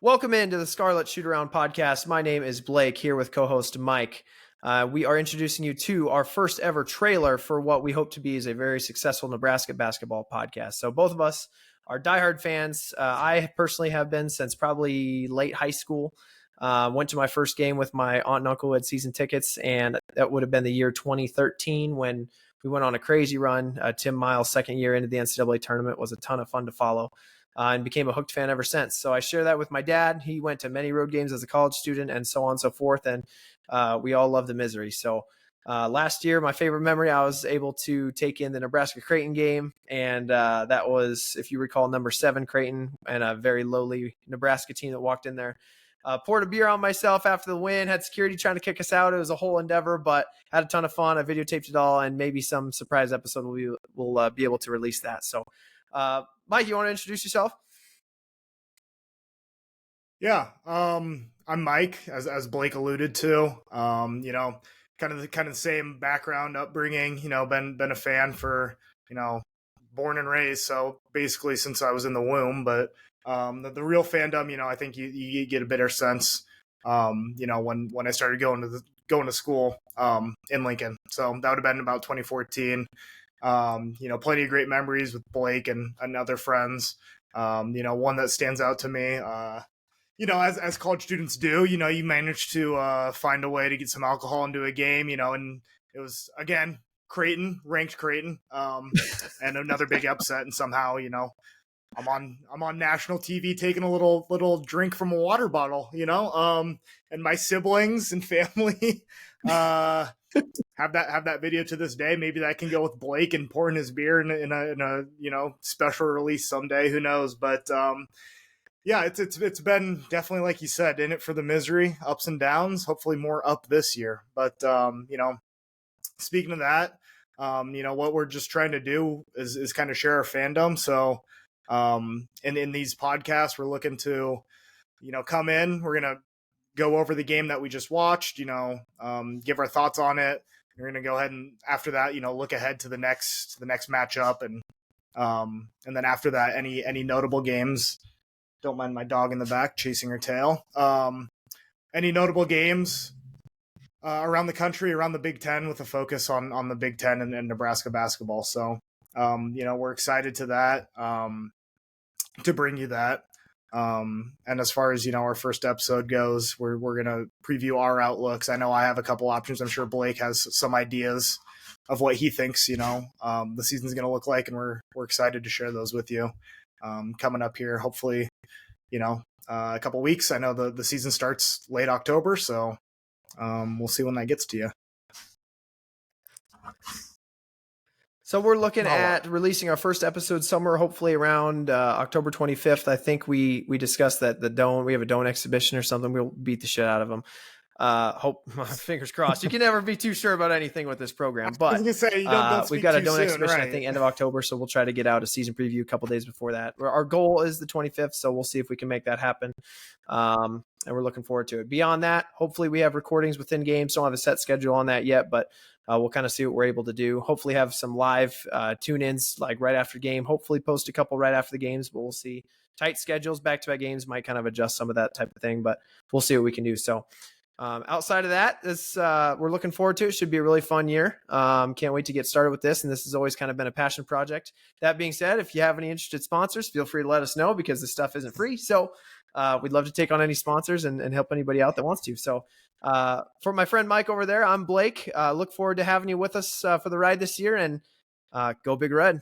Welcome into the Scarlet Shootaround podcast. My name is Blake, here with co-host Mike. We are introducing you to our first ever trailer for what we hope to be is a very successful Nebraska basketball podcast. So both of us are diehard fans. I personally have been since probably late high school. Went to my first game with my aunt and uncle who had season tickets, and that would have been the year 2013 when we went on a crazy run. Tim Miles' second year into the NCAA tournament was a ton of fun to follow. And became a hooked fan ever since. So I share that with my dad. He went to many road games as a college student and so on and so forth. And we all love the misery. So last year, my favorite memory, I was able to take in the Nebraska Creighton game. And that was, if you recall, number 7 Creighton and a very lowly Nebraska team that walked in there. Poured a beer on myself after the win, had security trying to kick us out. It was a whole endeavor, but had a ton of fun. I videotaped it all, and maybe some surprise episode we'll be able to release that. So Mike, you want to introduce yourself? Yeah, I'm Mike, as Blake alluded to. Kind of the same background, upbringing. Been a fan for born and raised. So basically, since I was in the womb. But the real fandom, I think you get a better sense. When I started going to school in Lincoln. So that would have been about 2014. Plenty of great memories with Blake and other friends. One that stands out to me, as college students do, you manage to find a way to get some alcohol into a game, and it was, again, ranked Creighton, and another big upset. And somehow, I'm on national TV taking a little drink from a water bottle, and my siblings and family, have that video to this day. Maybe that can go with Blake and pouring his beer in a special release someday. Who knows? But yeah, it's been definitely, like you said, in it for the misery, ups and downs. Hopefully more up this year. But speaking of that, what we're just trying to do is kind of share our fandom. So in these podcasts, we're looking to come in. We're gonna go over the game that we just watched, give our thoughts on it. We're going to go ahead and after that, look ahead to the next matchup. And then after that, any notable games. Don't mind my dog in the back chasing her tail. Any notable games around the country, around the Big Ten, with a focus on the Big Ten and Nebraska basketball. So, we're excited to bring you that. And as far as our first episode goes, we're gonna preview our outlooks. I know I have a couple options. I'm sure Blake has some ideas of what he thinks the season's gonna look like, and we're excited to share those with you coming up here. Hopefully, a couple weeks. I know the season starts late October, so we'll see when that gets to you. So we're looking at releasing our first episode somewhere, hopefully around October 25th. I think we discussed that we have a Don't exhibition or something. We'll beat the shit out of them. Fingers crossed. You can never be too sure about anything with this program, but I was gonna say, don't we've got a Don't soon, exhibition, right? I think, end of October. So we'll try to get out a season preview a couple days before that. Our goal is the 25th. So we'll see if we can make that happen. And we're looking forward to it. Beyond that, hopefully we have recordings within games. Don't have a set schedule on that yet, but we'll kind of see what we're able to do. Hopefully have some live tune-ins like right after game. Hopefully post a couple right after the games, but we'll see. Tight schedules, back-to-back games might kind of adjust some of that type of thing, but we'll see what we can do. So outside of that, we're looking forward to it. Should be a really fun year. Can't wait to get started with this. And this has always kind of been a passion project. That being said, if you have any interested sponsors, feel free to let us know because this stuff isn't free. So we'd love to take on any sponsors and help anybody out that wants to. So for my friend Mike over there, I'm Blake. Look forward to having you with us for the ride this year, and go Big Red.